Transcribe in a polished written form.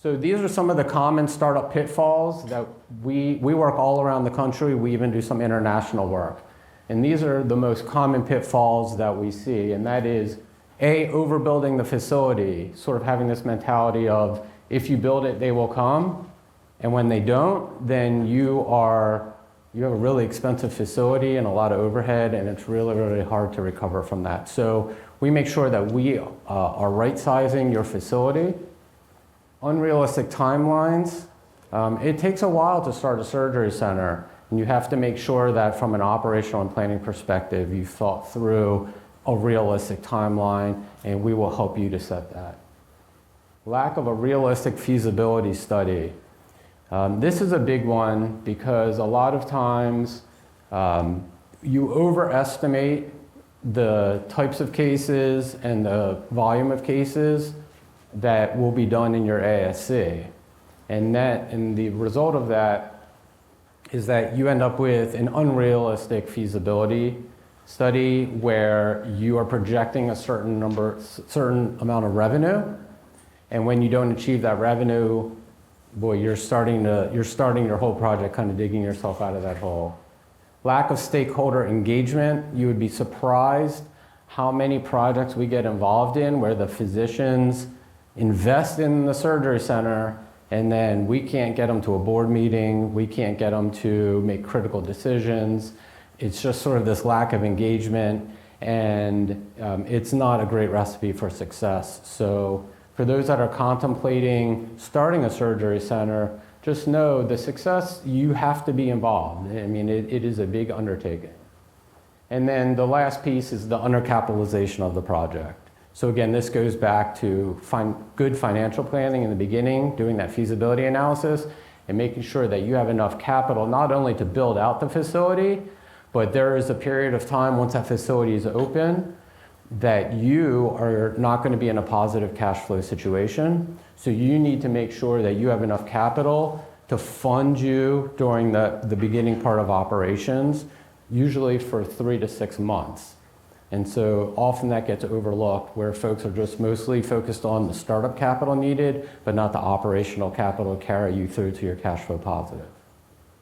So these are some of the common startup pitfalls that we work all around the country. We even do some international work. And these are the most common pitfalls that we see, and that is, A, overbuilding the facility, sort of having this mentality of, if you build it, they will come, and when they don't, then you have a really expensive facility and a lot of overhead, and it's really, really hard to recover from that. So we make sure that we are right-sizing your facility. Unrealistic timelines. It takes a while to start a surgery center, and you have to make sure that from an operational and planning perspective, you've thought through a realistic timeline, and we will help you to set that. Lack of a realistic feasibility study. This is a big one because a lot of times you overestimate the types of cases and the volume of cases that will be done in your ASC. And the result of that is that you end up with an unrealistic feasibility study where you are projecting a certain amount of revenue, and when you don't achieve that revenue, boy, you're starting your whole project kind of digging yourself out of that hole. Lack of stakeholder engagement. You would be surprised how many projects we get involved in where the physicians invest in the surgery center, and then we can't get them to a board meeting, we can't get them to make critical decisions. It's just sort of this lack of engagement, and it's not a great recipe for success. So for those that are contemplating starting a surgery center, just know the success, you have to be involved. I mean, it is a big undertaking. And then the last piece is the undercapitalization of the project. So again, this goes back to good financial planning in the beginning, doing that feasibility analysis, and making sure that you have enough capital not only to build out the facility, but there is a period of time once that facility is open that you are not going to be in a positive cash flow situation. So you need to make sure that you have enough capital to fund you during the beginning part of operations, usually for 3 to 6 months. And so often that gets overlooked where folks are just mostly focused on the startup capital needed, but not the operational capital to carry you through to your cash flow positive.